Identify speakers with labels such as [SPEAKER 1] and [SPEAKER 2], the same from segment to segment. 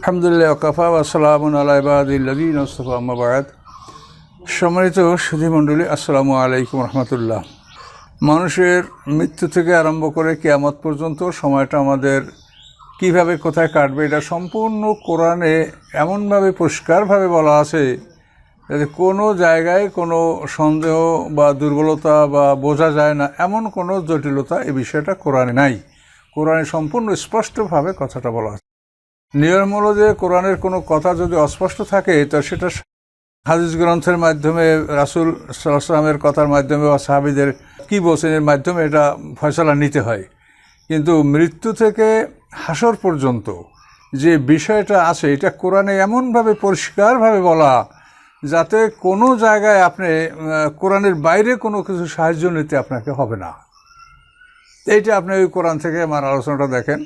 [SPEAKER 1] আলহামদুলিল্লাহ ওয়াকাফা ওয়া সালামুন আলা ইবাদিল্লাযিনা ইসতাফা আম্মা বা'দ। সম্মানিত সুধীমণ্ডলী, আসসালামু আলাইকুম রহমতুল্লাহ। মানুষের মৃত্যু থেকে আরম্ভ করে কিয়ামত পর্যন্ত সময়টা আমাদের কিভাবে কোথায় কাটবে এটা সম্পূর্ণ কোরআনে এমনভাবে পরিষ্কারভাবে বলা আছে যাতে কোনো জায়গায় কোনো সন্দেহ বা দুর্বলতা বা বোঝা যায় না এমন কোনো জটিলতা এই বিষয়টা কোরআনে নাই। কোরআনে সম্পূর্ণ স্পষ্টভাবে কথাটা বলা আছে। নিয়ম হলো যে কোরআনের কোনো কথা যদি অস্পষ্ট থাকে তো সেটা হাদিস গ্রন্থের মাধ্যমে রাসূল সাল্লাল্লাহু আলাইহি ওয়াসাল্লামের কথার মাধ্যমে বা সাহাবীদের কী বলছেন এর মাধ্যমে এটা ফয়সালা নিতে হয়। কিন্তু মৃত্যু থেকে হাসর পর্যন্ত যে বিষয়টা আছে এটা কোরআনে এমনভাবে পরিষ্কারভাবে বলা যাতে কোনো জায়গায় আপনি কোরআনের বাইরে কোনো কিছু সাহায্য নিতে আপনাকে হবে না। এইটা আপনি ওই কোরআন থেকে আমার আলোচনাটা দেখেন।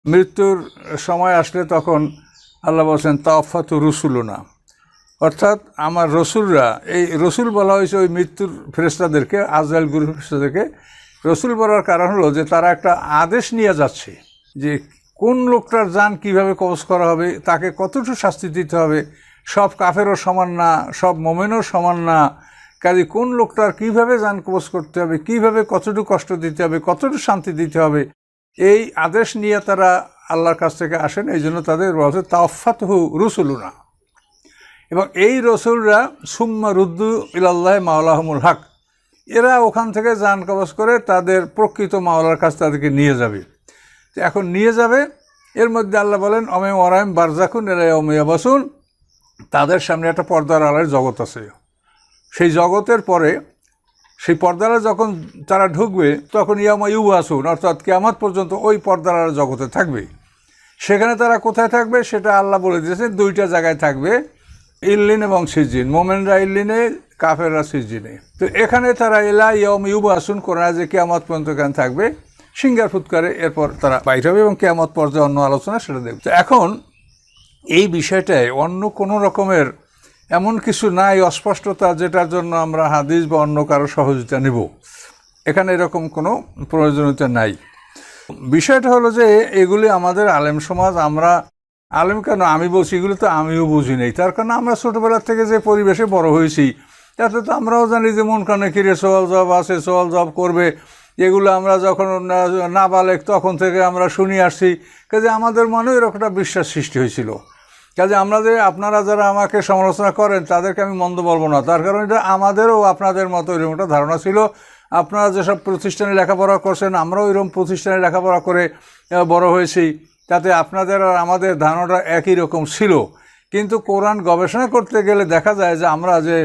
[SPEAKER 1] মৃত্যুর সময় আসলে তখন আল্লাহ বলছেন তাওফাতু রুসুলুনা, অর্থাৎ আমার রসুলরা, এই রসুল বলা হয়েছে ওই মৃত্যুর ফেরেশতাদেরকে, আজরাইল গুরু ফেরেশতাদেরকে রসুল বলার কারণ হলো যে তারা একটা আদেশ নিয়ে যাচ্ছে যে কোন লোকটার জান কিভাবে কবজ করা হবে, তাকে কতটুকু শাস্তি দিতে হবে। সব কাফেরও সমান না, সব মোমেনও সমান না, কাজে কোন লোকটার কিভাবে জান কবজ করতে হবে, কিভাবে কতটুকু কষ্ট দিতে হবে, কতটুকু শান্তি দিতে হবে, এই আদেশ নিয়ে তারা আল্লাহর কাছ থেকে আসেন। এই জন্য তাদের বলছে তাওফাতহু রুসুলুনা। এবং এই রসুলরা সুম্মা রুদ্দু ইলাল্লাহি মাওলাহুমুল হক, এরা ওখান থেকে জান কবজ করে তাদের প্রকৃত মাওলার কাছে তাদেরকে নিয়ে যাবে। তো এখন নিয়ে যাবে, এর মধ্যে আল্লাহ বলেন অমে ওয়ারাইম বারজাকুন ইলা ইয়াউমি ইয়াবাসুন, তাদের সামনে একটা পর্দার আড়ালের জগৎ আছে। সেই জগতের পরে সেই পর্দারা যখন তারা ঢুকবে তখন ইয়াউমা ইউবাসুন, অর্থাৎ কিয়ামত পর্যন্ত ওই পর্দার আড়ালের জগতে থাকবে। সেখানে তারা কোথায় থাকবে সেটা আল্লাহ বলে দিয়েছেন, দুইটা জায়গায় থাকবে, ইল্লিন এবং সিজিন। মোমেনরা ইল্লিনে, কাফেররা সিজিনে। তো এখানে তারা ইলা ইয়াউম ইউবাসুন কোরআন যে কিয়ামত পর্যন্ত এখানে থাকবে, সিঙ্গার ফুৎকারে এরপর তারা বাইর হবে এবং কিয়ামত পর্যায়ে অন্য আলোচনা সেটা দেখবে। তো এখন এই বিষয়টায় অন্য কোনো রকমের এমন কিছু নাই অস্পষ্টতা যেটার জন্য আমরা হাদিস বা অন্য কারো সহযোগিতা নেব, এখানে এরকম কোনো প্রয়োজনীয়তা নাই। বিষয়টা হলো যে এগুলি আমাদের আলেম সমাজ, আমরা আলেম কেন আমি বলছি, এগুলো তো আমিও বুঝি নেই। তার কারণ আমরা ছোটোবেলার থেকে যে পরিবেশে বড় হয়েছি তাতে তো আমরাও জানি যে মন কানে কিরে সোয়াল জব আছে, সোয়াল জব করবে, এগুলো আমরা যখন নাবালেক তখন থেকে আমরা শুনি আসছি। কাজে আমাদের মনেও এরকম একটা বিশ্বাস সৃষ্টি হয়েছিল। কাজে আমরা যে আপনারা যারা আমাকে সমালোচনা করেন তাদেরকে আমি মন্দ বলবো না, তার কারণ এটা আমাদেরও আপনাদের মতো এরকম একটা ধারণা ছিল। আপনারা যেসব প্রতিষ্ঠানে লেখাপড়া করছেন আমরাও এরকম প্রতিষ্ঠানে লেখাপড়া করে বড় হয়েছি, তাতে আপনাদের আর আমাদের ধারণাটা একই রকম ছিল। কিন্তু কোরআন গবেষণা করতে গেলে দেখা যায় যে আমরা যে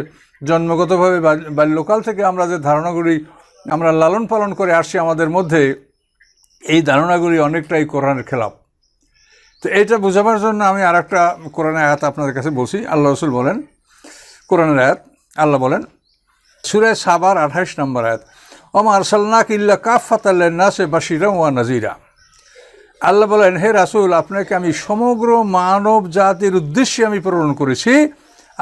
[SPEAKER 1] জন্মগতভাবে বাল্যকাল থেকে আমরা যে ধারণাগুলি আমরা লালন পালন করে আসছি আমাদের মধ্যে, এই ধারণাগুলি অনেকটাই কোরআনের খেলাফ। তো এটা বোঝাবার জন্য আমি আর একটা কোরআনের আয়াত আপনাদের কাছে বলছি। আল্লাহ রসুল বলেন, কোরআনের আয়াত, আল্লাহ বলেন সূরা সাবার 28 নম্বর আয়াত, ওমা আরসালনাকা ইল্লা কাফাতাল লিন-নাসি বাশীরান ওয়া নাযীরা। আল্লাহ বলেন, হে রাসূল, আপনাকে আমি সমগ্র মানব জাতির উদ্দেশ্যে আমি প্রেরণ করেছি,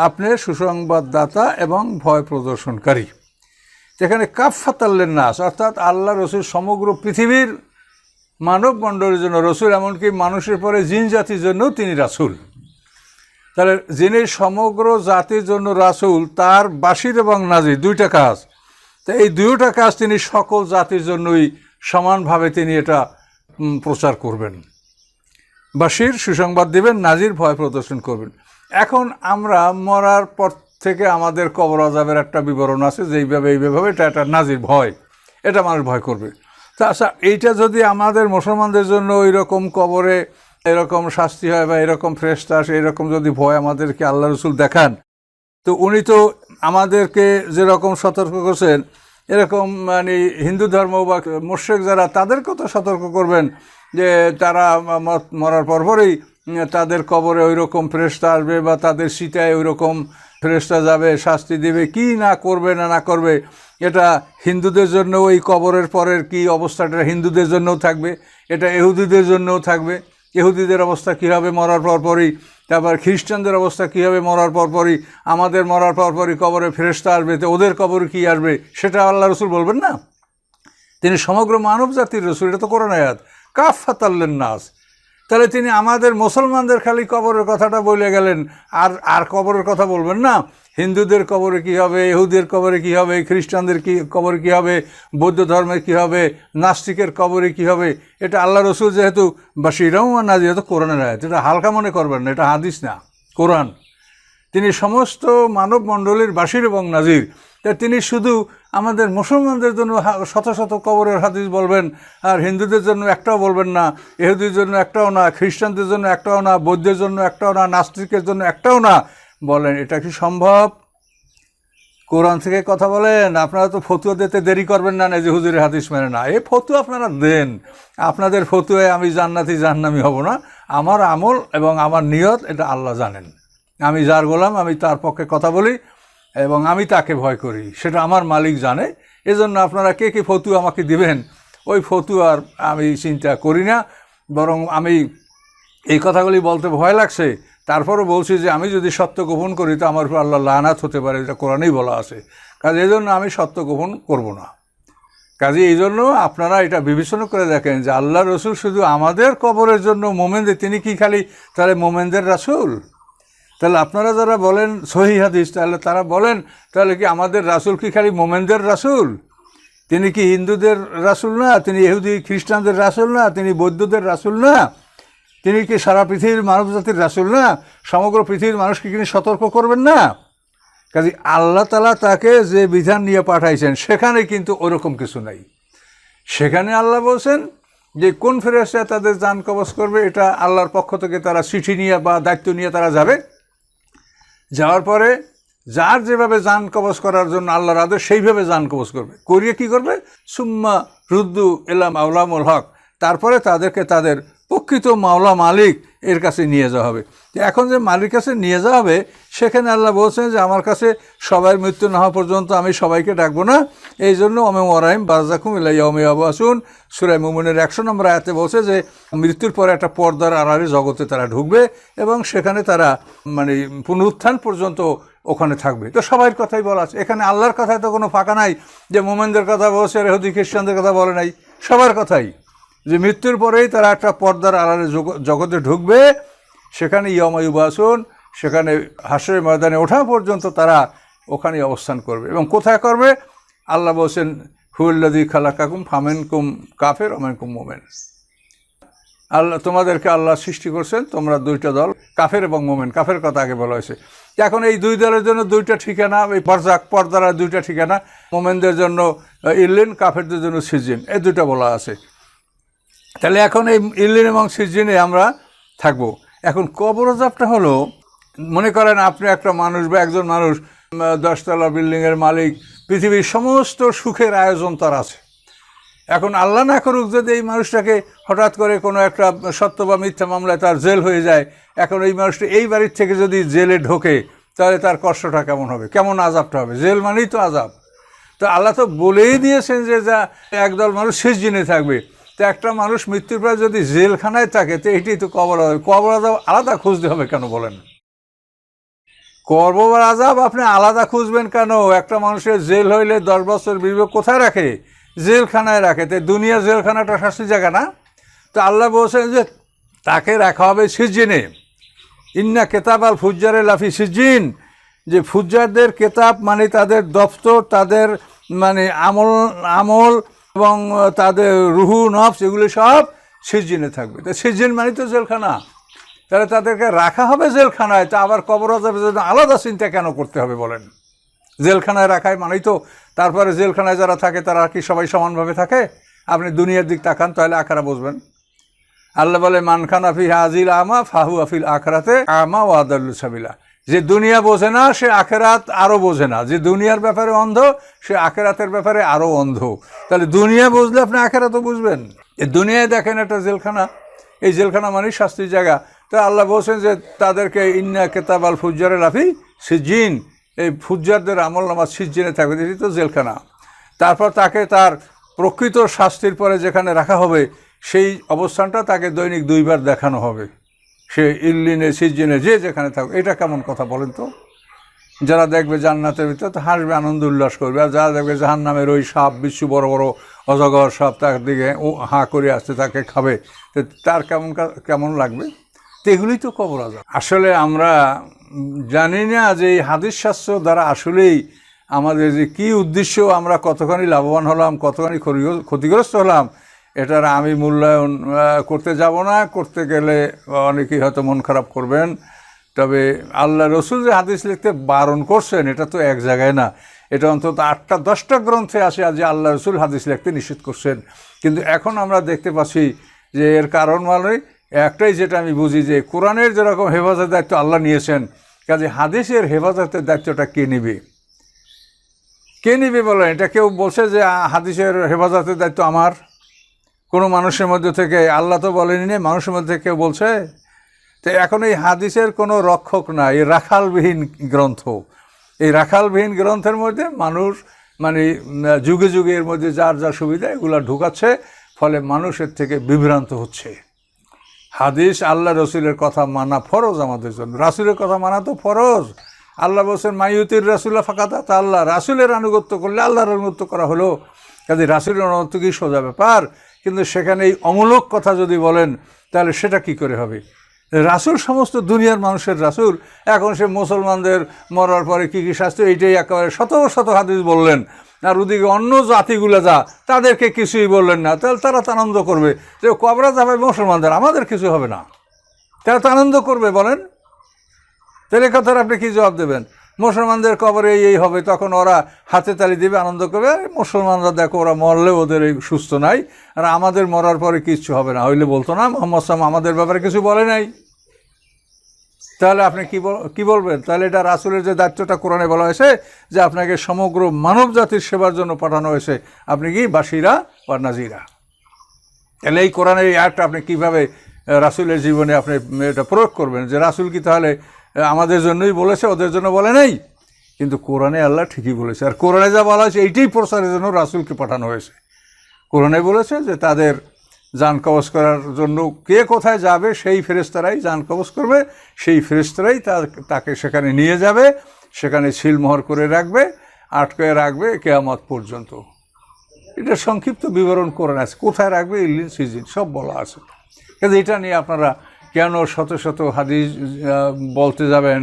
[SPEAKER 1] আপনি সুসংবাদদাতা এবং ভয় প্রদর্শনকারী। যেখানে কাফাতাল লিন-নাস অর্থাৎ আল্লাহ রসুল সমগ্র পৃথিবীর মানব মণ্ডলীর জন্য রসুল, এমনকি মানুষের পরে জিন জাতির জন্যও তিনি রাসূল। তাহলে যিনি সমগ্র জাতির জন্য রাসূল, তার বাশীর এবং নাযীর দুইটা কাজ। তো এই দুইটা কাজ তিনি সকল জাতির জন্যই সমানভাবে তিনি এটা প্রচার করবেন। বাশীর সুসংবাদ দিবেন, নাযীর ভয় প্রদর্শন করবেন। এখন আমরা মরার পর থেকে আমাদের কবর আযাবের একটা বিবরণ আছে যে এইভাবে এটা একটা নাযীর ভয়, এটা মানুষ ভয় করবে। তা আচ্ছা, এইটা যদি আমাদের মুসলমানদের জন্য ওই রকম কবরে এরকম শাস্তি হয় বা এরকম ফেরেশতা আসে, এরকম যদি ভয় আমাদেরকে আল্লাহ রসুল দেখান, তো উনি তো আমাদেরকে যেরকম সতর্ক করছেন এরকম মানে হিন্দু ধর্ম বা মুশরিক যারা তাদেরকেও তো সতর্ক করবেন যে তারা মরার পরপরই তাদের কবরে ওই রকম ফেরেশতা আসবে বা তাদের চিতায় ওই রকম ফেরেশতা যাবে, শাস্তি দেবে, কি না করবে না করবে। এটা হিন্দুদের জন্য ওই কবরের পরের কি অবস্থাটা হিন্দুদের জন্যও থাকবে, এটা ইহুদিদের জন্যও থাকবে। ইহুদিদের অবস্থা কী হবে মরার পরপরই, তারপর খ্রিস্টানদের অবস্থা কী হবে মরার পরপরই, আমাদের মরার পরপরই কবরে ফেরেশতা আসবে, তো ওদের কবরে কী আসবে সেটা আল্লাহ রসুল বলবেন না। তিনি সমগ্র মানব জাতির রসুল, এটা তো কোরআন আয়াত, কাফাতাল লিন-নাস। তাহলে তিনি আমাদের মুসলমানদের খালি কবরের কথাটা বলে গেলেন, আর আর কবরের কথা বলবেন না? হিন্দুদের কবরে কী হবে, ইহুদের কবরে কী হবে, খ্রিস্টানদের কবরে কী হবে, বৌদ্ধ ধর্মের কী হবে, নাস্তিকের কবরে কী হবে? এটা আল্লাহ রসুল যেহেতু বাশীরাও না, যেহেতু কোরআনের আয়াত, এটা হালকা মনে করবেন না, এটা হাদিস না, কোরআন। তিনি সমস্ত মানব মণ্ডলীর বাশীর এবং নাজির। তা তিনি শুধু আমাদের মুসলমানদের জন্য শত শত কবরের হাদিস বলবেন, আর হিন্দুদের জন্য একটাও বলবেন না, ইহুদির জন্য একটাও না, খ্রিস্টানদের জন্য একটাও না, বৌদ্ধের জন্য একটাও না, নাস্তিকের জন্য একটাও না? বলেন এটা কি সম্ভব? কোরআন থেকে কথা বলেন। আপনারা তো ফতুয়া দিতে দেরি করবেন না, যে হুজুরের হাদিস মেনে না। এই ফতুয়া আপনারা দেন, আপনাদের ফতুয়ায় আমি জান্নাতি জাহান্নামী হব না। আমার আমল এবং আমার নিয়ত এটা আল্লাহ জানেন। আমি যার গোলাম, আমি তার পক্ষে কথা বলি এবং আমি তাকে ভয় করি, সেটা আমার মালিক জানে। এজন্য আপনারা কে কে ফতুয়া আমাকে দিবেন, ওই ফতুয়ার আমি চিন্তা করি না। বরং আমি এই কথাগুলি বলতে ভয় লাগছে, তারপরও বলছি যে আমি যদি সত্য গোপন করি তো আমার উপর আল্লাহ লানাত হতে পারে, এটা কোরআনেই বলা আছে। কাজে এই জন্য আমি সত্য গোপন করব না। কাজে এই জন্য আপনারা এটা বিবেচনা করে দেখেন যে আল্লাহ রসুল শুধু আমাদের কবরের জন্য মোমেনদের, তিনি কি খালি তাহলে মোমেনদের রাসূল? তাহলে আপনারা যারা বলেন সহিহ হাদিস, তাহলে তারা বলেন তাহলে কি আমাদের রাসূল কি খালি মোমেনদের রাসূল? তিনি কি হিন্দুদের রাসূল না? তিনি ইহুদি খ্রিস্টানদের রাসূল না? তিনি বৌদ্ধদের রাসূল না? তিনি কি সারা পৃথিবীর মানব জাতির রাসূল না? সমগ্র পৃথিবীর মানুষকে তিনি সতর্ক করবেন না? কাজে আল্লাহ তাআলা তাকে যে বিধান নিয়ে পাঠাইছেন সেখানে কিন্তু ওরকম কিছু নাই। সেখানে আল্লাহ বলছেন যে কোন ফেরেশতা তাদের জান কবজ করবে, এটা আল্লাহর পক্ষ থেকে তারা চিঠি নিয়ে বা দায়িত্ব নিয়ে তারা যাবে। যাওয়ার পরে যার যেভাবে জান কবজ করার জন্য আল্লাহর আদেশ সেইভাবে জান কবজ করবে, করিয়ে কি করবে? সুম্মা রুদ্দু ইলা মাওলামুল হক, তারপরে তাদেরকে তাদের প্রকৃত মাওলা মালিক এর কাছে নিয়ে যাওয়া হবে। এখন যে মালিক কাছে নিয়ে যাওয়া হবে, সেখানে আল্লাহ বলছেন যে আমার কাছে সবার মৃত্যু না হওয়া পর্যন্ত আমি সবাইকে ডাকবো না। এই জন্য ওমে ওয়ারাইম বারজাকুম ইলা ইয়াউমি ইয়াবআসুন, সূরা মুমিনের 100 নম্বর আয়াতে বলছে যে মৃত্যুর পরে একটা পর্দার আড়ালে জগতে তারা ঢুকবে এবং সেখানে তারা মানে পুনরুত্থান পর্যন্ত ওখানে থাকবে। তো সবার কথাই বলা আছে এখানে, আল্লাহর কথায় তো কোনো ফাঁকা নাই যে মোমেনদের কথা বলছে, ইহুদি খ্রিস্টানদের কথা বলে নাই, সবার কথাই যে মৃত্যুর পরেই তারা একটা পর্দার আড়ালে জগতে ঢুকবে, সেখানে ইয়াউমা ইউবআসুন, সেখানে হাসরের ময়দানে ওঠা পর্যন্ত তারা ওখানেই অবস্থান করবে। এবং কোথায় করবে? আল্লাহ বলছেন হুয়াল্লাযী খালাকাকুম ফামিনকুম কাফির ওয়া মিনকুম মুমিন। আল্লাহ তোমাদেরকে আল্লাহ সৃষ্টি করছেন, তোমরা দুইটা দল, কাফের এবং মোমেন। কাফের কথা আগে বলা হয়েছে। এখন এই দুই দলের জন্য দুইটা ঠিকানা, এই বারজাক পর্দার দুইটা ঠিকানা, মোমেনদের জন্য ইল্লিন, কাফেরদের জন্য সিজিন, এই দুইটা বলা আছে। তাহলে এখন এই ইল্লিন এবং সিজিনে আমরা থাকবো। এখন কবর আযাবটা হলো, মনে করেন আপনি একটা মানুষ বা একজন মানুষ 10 তলা বিল্ডিংয়ের মালিক, পৃথিবীর সমস্ত সুখের আয়োজন তার আছে। এখন আল্লাহ না করুক যদি এই মানুষটাকে হঠাৎ করে কোনো একটা সত্য বা মিথ্যা মামলায় তার জেল হয়ে যায়, এখন এই মানুষটা এই বাড়ির থেকে যদি জেলে ঢোকে তাহলে তার কষ্টটা কেমন হবে, কেমন আযাবটা হবে? জেল মানেই তো আযাব। তো আল্লাহ তো বলেই দিয়েছেন যে যা একদল মানুষ সিজজিনে থাকবে। তো একটা মানুষ মৃত্যুর পর যদি জেলখানায় থাকে তো এটাই তো কবর আযাব। কবর আযাব আলাদা খুঁজতে হবে কেন বলেন? কবর আযাব আপনি আলাদা খুঁজবেন কেন? একটা মানুষের জেল হইলে 10 বছর বিবেক কোথায় রাখে? জেলখানায় রাখে। তো দুনিয়া জেলখানাটা শাস্তি জায়গা না? তো আল্লাহ বলছেন যে তাকে রাখা হবে সিজজিনে। ইন্না কেতাব আল ফুজ্জারে লাফি সিজজিন, যে ফুজ্জারদের কেতাব মানে তাদের দফতর, তাদের মানে আমল এবং তাদের রুহু নফস এগুলো সব সিজজিনে থাকবে। তো সিজজিন মানে তো জেলখানা, তাহলে তাদেরকে রাখা হবে জেলখানায়। তা আবার কবর আযাবের জন্য আলাদা চিন্তা কেন করতে হবে বলেন? জেলখানায় রাখায় মানেই তো, তারপরে জেলখানায় যারা থাকে তারা কি সবাই সমানভাবে থাকে? আপনি দুনিয়ার দিক তাকান, তাহলে আখারা বুঝবেন। আল্লাহ বলে মান খানা ফি হাযিল আমা ফাহু আফিল আখিরাতে আমা ওয়া আদাল্লু সাবিলা। যে দুনিয়া বোঝে না সে আখেরাত আরও বোঝে না, যে দুনিয়ার ব্যাপারে অন্ধ সে আখেরাতের ব্যাপারে আরও অন্ধ। তাহলে দুনিয়া বুঝলে আপনি আখেরাতও বুঝবেন। এই দুনিয়ায় দেখেন একটা জেলখানা, এই জেলখানা মানে শাস্তির জায়গা। তো আল্লাহ বলছেন যে তাদেরকে ইন্না কেতাব আল ফুজ্জারে লাফি সিজজিন, এই ফুজ্জারদের আমল নামা সিজজিনে থাকবে, এটি তো জেলখানা। তারপর তাকে তার প্রকৃত শাস্তির পরে যেখানে রাখা হবে সেই অবস্থানটা তাকে দৈনিক 2 বার দেখানো হবে। সে ইল্লিনে সিজজিনে যে যেখানে থাকবে। এটা কেমন কথা বলেন তো? যারা দেখবে জান্নাতের ভিতরে তো হাসবে, আনন্দ উল্লাস করবে, আর যারা দেখবে জাহান্নামের ওই সাপ বিচ্ছু বড় বড় অজগর সাপ তার দিকে ও হাঁ করে আসছে, তাকে খাবে, তো তার কেমন লাগবে? তো এগুলোই তো কবর আযাব। আসলে আমরা জানি না যে এই হাদিস শাস্ত্র দ্বারা আসলেই আমাদের যে কী উদ্দেশ্য, আমরা কতখানি লাভবান হলাম, কতখানি ক্ষতিগ্রস্ত হলাম, এটার আমি মূল্যায়ন করতে যাব না। করতে গেলে অনেকেই হয়তো মন খারাপ করবেন। তবে আল্লাহ রসুল যে হাদিস লিখতে বারণ করছেন, এটা তো এক জায়গায় না, এটা অন্তত 8টা 10টা গ্রন্থে আসে যে আল্লাহ রসুল হাদিস লিখতে নিষেধ করছেন। কিন্তু এখন আমরা দেখতে পাচ্ছি যে এর কারণ মানে একটাই, যেটা আমি বুঝি, যে কোরআনের যেরকম হেফাজতের দায়িত্ব আল্লাহ নিয়েছেন, কাজে হাদিসের হেফাজতের দায়িত্বটা কে নেবে? কে নেবে বলেন? এটা কেউ বলছে যে হাদিসের হেফাজতের দায়িত্ব আমার? কোনো মানুষের মধ্যে থেকে? আল্লাহ তো বলেনি না, মানুষের মধ্যে থেকে কেউ বলছে? তো এখন এই হাদিসের কোনো রক্ষক না, এই রাখালবিহীন গ্রন্থ। এই রাখালবিহীন গ্রন্থের মধ্যে মানুষ মানে যুগে যুগে এর মধ্যে যার যা সুবিধা এগুলো ঢুকাচ্ছে, ফলে মানুষের থেকে বিভ্রান্ত হচ্ছে। হাদিস আল্লাহ রসুলের কথা মানা ফরজ আমাদের জন্য। রাসুলের কথা মানা তো ফরজ। আল্লাহ বলছেন মাইয়ুতির রাসুল্লাহ ফাকাতা তা আল্লাহ, রাসুলের আনুগত্য করলে আল্লাহর আনুগত্য করা হলো। কাজে রাসুলের আনুগত্য কি সোজা ব্যাপার? কিন্তু সেখানে এই অমূলক কথা যদি বলেন তাহলে সেটা কি করে হবে? রাসুল সমস্ত দুনিয়ার মানুষের রাসুল। এখন সে মুসলমানদের মরার পরে কী কী শাস্তি, এইটাই একেবারে শত শত হাদিস বললেন, আর ওদিকে অন্য জাতিগুলো যা তাদেরকে কিছুই বললেন না। তাহলে তারা তো আনন্দ করবে যে কবরে যাবে মুসলমানদের, আমাদের কিছু হবে না, তারা তো আনন্দ করবে। বলেন তাহলে কথার আপনি কী জবাব দেবেন? মুসলমানদের কবরে এই হবে, তখন ওরা হাতে তালি দেবে, আনন্দ করবে। মুসলমানরা দেখো ওরা মরলে ওদের এই সুস্থ নাই, আর আমাদের মরার পরে কিচ্ছু হবে না। হইলে বলতো না মুহাম্মদ সাল্লাল্লাহু আমাদের ব্যাপারে কিছু বলে নাই? তাহলে আপনি কি বলবেন? তাহলে এটা রাসূলের যে দায়িত্বটা কোরআনে বলা হয়েছে যে আপনাকে সমগ্র মানব জাতির সেবার জন্য পাঠানো হয়েছে, আপনি কি বাশিরা বা নাজিরা। তাহলে এই কোরআনের এই আয়াতটা আপনি কীভাবে রাসূলের জীবনে আপনি এটা প্রয়োগ করবেন? যে রাসূল কি তাহলে আমাদের জন্যই বলেছে, ওদের জন্য বলে নাই? কিন্তু কোরআনে আল্লাহ ঠিকই বলেছে, আর কোরআনে যা বলা হয়েছে এইটাই প্রচারের জন্য রাসূলকে পাঠানো হয়েছে। কোরআনে বলেছে যে তাদের জান কবজ করার জন্য কে কোথায় যাবে সেই ফেরেশতারাই জান কবজ করবে, সেই ফেরেশতারাই তাকে সেখানে নিয়ে যাবে, সেখানে সিলমোহর করে রাখবে, আটকে রাখবে কিয়ামত পর্যন্ত। এটা সংক্ষিপ্ত বিবরণ কোরআনে আছে, কোথায় রাখবে, ইল্লিন সিজিন সব বলা আছে। কিন্তু এটা নিয়ে আপনারা কেন শত শত হাদিস বলতে যাবেন,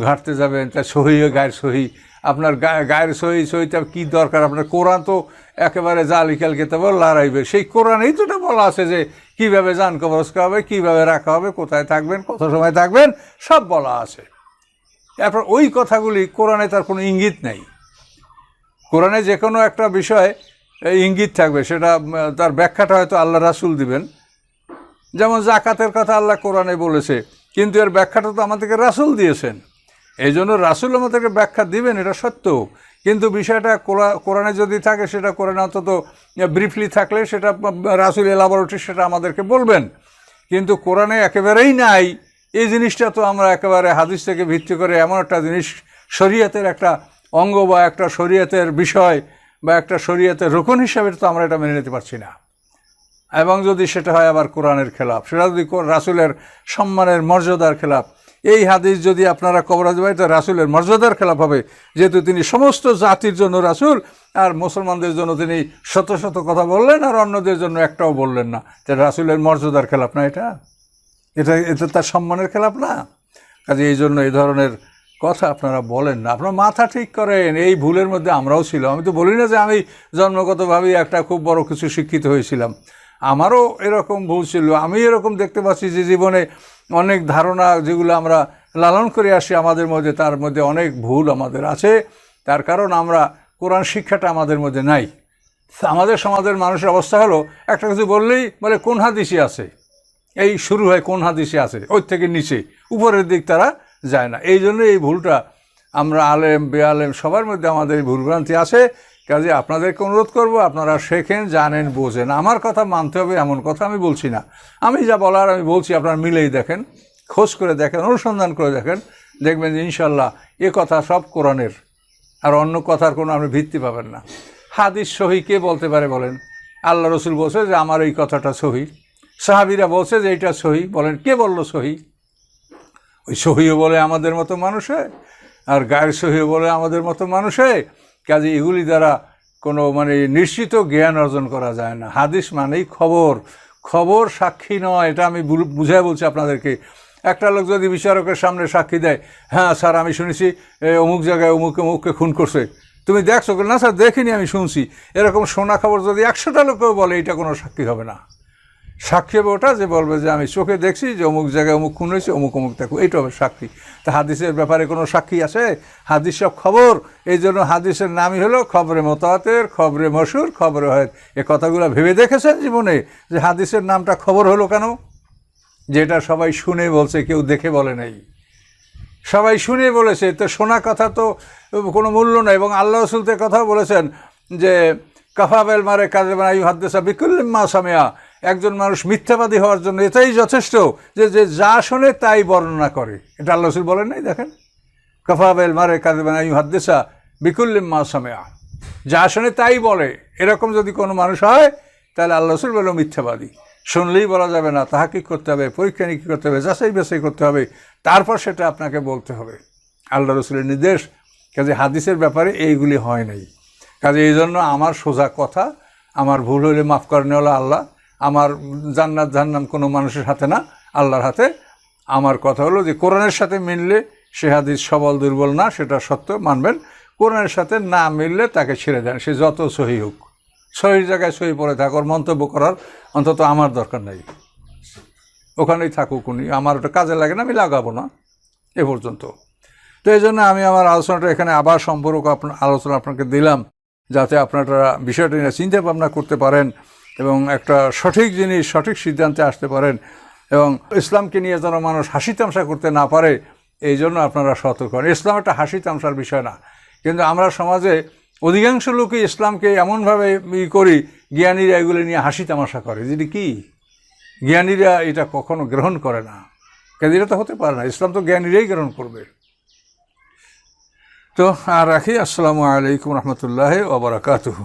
[SPEAKER 1] ঘাটতে যাবেন? তা সহি গায়ের সহি, আপনার গায়ের সহিটা কী দরকার? আপনার কোরআন তো একেবারে জালিকাল কিতাব লড়াইবে, সেই কোরআনেই তো বলা আছে যে কীভাবে জান কবজ করা হবে, কীভাবে রাখা হবে, কোথায় থাকবেন, কত সময় থাকবেন, সব বলা আছে। এরপর ওই কথাগুলি কোরআনে তার কোনো ইঙ্গিত নেই। কোরআনে যে কোনো একটা বিষয় ইঙ্গিত থাকবে, সেটা তার ব্যাখ্যাটা হয়তো আল্লাহ রাসূল দিবেন। যেমন জাকাতের কথা আল্লাহ কোরআনে বলেছে, কিন্তু এর ব্যাখ্যাটা তো আমাদেরকে রাসূল দিয়েছেন। এই জন্য রাসূল আমাদেরকে ব্যাখ্যা দিবেন, এটা সত্য। কিন্তু বিষয়টা কোরআনে যদি থাকে, সেটা কোরআনে অন্তত ব্রিফলি থাকলে সেটা রাসূল এলাবোরেটরি সেটা আমাদেরকে বলবেন। কিন্তু কোরআনে একেবারেই নাই এই জিনিসটা, তো আমরা একেবারে হাদিস থেকে ভিত্তি করে এমন একটা জিনিস, শরীয়তের একটা অঙ্গ বা একটা শরীয়তের বিষয় বা একটা শরীয়তের রুকন হিসাবে তো আমরা এটা মেনে নিতে পারছি না। এবং যদি সেটা হয় আবার কোরআনের খেলাফ, সেটা যদি রাসূলের সম্মানের মর্যাদার খেলাফ, এই হাদিস যদি আপনারা কবরাজ ভাই, তো রাসূলের মর্যাদার খেলাফ হবে, যেহেতু তিনি সমস্ত জাতির জন্য রাসূল, আর মুসলমানদের জন্য তিনি শত শত কথা বললেন, আর অন্যদের জন্য একটাও বললেন না। এটা রাসূলের মর্যাদার খেলাফ না, এটা তার সম্মানের খেলাফ না। কাজে এই জন্য এই ধরনের কথা আপনারা বলেন না, আপনারা মাথা ঠিক করেন। এই ভুলের মধ্যে আমরাও ছিলাম। আমি তো বলি না যে আমি জন্মগতভাবেই একটা খুব বড় কিছু শিক্ষিত হয়েছিলাম, আমারও এরকম ভুল ছিল। আমি এরকম দেখতে পাচ্ছি যে জীবনে অনেক ধারণা যেগুলো আমরা লালন করে আসি আমাদের মধ্যে, তার মধ্যে অনেক ভুল আমাদের আছে। তার কারণ আমরা কোরআন শিক্ষাটা আমাদের মধ্যে নাই। আমাদের সমাজের মানুষের অবস্থা হলো, একটা কিছু বললেই বলে কোন হাদিসে আছে, এই শুরু হয় কোন হাদিসে আছে, ওই থেকে নিচে, উপরের দিক তারা যায় না। এই জন্য এই ভুলটা আমরা আলেম বেআলেম সবার মধ্যে আমাদের এই ভুলভ্রান্তি আছে। কাজে আপনাদেরকে অনুরোধ করব, আপনারা শেখেন, জানেন, বোঝেন। আমার কথা মানতে হবে এমন কথা আমি বলছি না, আমি যা বলার আমি বলছি। আপনারা মিলেই দেখেন, খোঁজ করে দেখেন, অনুসন্ধান করে দেখেন, দেখবেন যে ইনশাল্লাহ এ কথা সব কোরআনের, আর অন্য কথার কোনো আপনি ভিত্তি পাবেন না। হাদিস সহি কে বলতে পারে বলেন? আল্লাহ রসুল বলছে যে আমার এই কথাটা সহি, সাহাবীরা বলছে যে এইটা সহি, বলেন কে বলল সহি? ওই সহিও বলে আমাদের মতো মানুষে, আর গায়ের সহি বলে আমাদের মতো মানুষে, কাজে এগুলি দ্বারা কোনো মানে নিশ্চিত জ্ঞান অর্জন করা যায় না। হাদিস মানেই খবর, খবর সাক্ষী নয়। এটা আমি বুঝাই বলছি আপনাদেরকে। একটা লোক যদি বিচারকের সামনে সাক্ষী দেয়, হ্যাঁ স্যার আমি শুনেছি অমুক জায়গায় অমুক অমুককে খুন করছে, তুমি দেখছো? না স্যার দেখিনি, আমি শুনছি। এরকম শোনা খবর যদি 100টা লোকেও বলে, এটা কোনো সাক্ষী হবে না। সাক্ষী হবে ওটা যে বলবে যে আমি চোখে দেখছি যে অমুক জায়গায় অমুক খুন হয়েছে, অমুক অমুক দেখো, এইটা হবে সাক্ষী। তা হাদিসের ব্যাপারে কোনো সাক্ষী আছে? হাদিস সব খবর। এই জন্য হাদিসের নামই হলো খবরে মোতাওয়াতের, খবরে মশহুর, খবরে হয়। এ কথাগুলো ভেবে দেখেছেন জীবনে যে হাদিসের নামটা খবর হলো কেন? যেটা সবাই শুনে বলছে, কেউ দেখে বলে নাই, সবাই শুনে বলেছে। তো শোনা কথা তো কোনো মূল্য নেই। এবং আল্লাহ রাসূল তো কথাও বলেছেন যে কাফাবেল মারে কাজে বানাই হাদ্দেসা বিকুল্লিম্মা সামিয়া, একজন মানুষ মিথ্যাবাদী হওয়ার জন্য এটাই যথেষ্ট যে যে যা শোনে তাই বর্ণনা করে। এটা আল্লাহ রাসূল বলেন নাই? দেখেন, কাফাবেল মারে কাজে বানাই হাদ্দেসা বিকুল্লিম্মা সামিয়া, যা শোনে তাই বলে। এরকম যদি কোনো মানুষ হয়, তাহলে আল্লাহ রাসূল বলল মিথ্যাবাদী। শুনলেই বলা যাবে না, তাহাকিক করতে হবে, পরীক্ষা নিরীক্ষা করতে হবে, যাচাই বাছাই করতে হবে, তারপর সেটা আপনাকে বলতে হবে। আল্লাহ রাসূলের নির্দেশ। কাজে হাদিসের ব্যাপারে এইগুলি হয় নাই। কাজে এই জন্য আমার সোজা কথা, আমার ভুল হলে মাফ করেন হলো আল্লাহ। আমার জান্নাত জাহান্নাম কোনো মানুষের হাতে না, আল্লাহর হাতে। আমার কথা হলো যে কোরআনের সাথে মিললে সে হাদিস সবল দুর্বল না, সেটা সত্য মানবেন। কোরআনের সাথে না মিললে তাকে ছেড়ে দেন, সে যত সহি হোক। সহির জায়গায় সহি পড়ে থাকার মন্তব্য করার অন্তত আমার দরকার নেই, ওখানেই থাকুক উনি, আমার ওটা কাজে লাগে না, আমি লাগাবো না, এ পর্যন্ত। তো এই জন্য আমি আমার আলোচনাটা এখানে আবার সম্পূরক আলোচনা আপনাকে দিলাম, যাতে আপনারা বিষয়টা নিয়ে চিন্তা ভাবনা করতে পারেন এবং একটা সঠিক জিনিস, সঠিক সিদ্ধান্তে আসতে পারেন, এবং ইসলামকে নিয়ে যেন মানুষ হাসি তামসা করতে না পারে, এই জন্য আপনারা সতর্ক হন। ইসলাম একটা হাসি তামসার বিষয় না। কিন্তু আমরা সমাজে অধিকাংশ লোকই ইসলামকে এমনভাবে করি, জ্ঞানীরা এগুলো নিয়ে হাসি তামাশা করে, যেটি কি জ্ঞানীরা এটা কখনো গ্রহণ করে না। কাজে এটা তো হতে পারে না, ইসলাম তো জ্ঞানীরাই গ্রহণ করবে। তো আর রাখি। আসসালামু আলাইকুম রহমতুল্লাহ ওয়া বারাকাতুহু।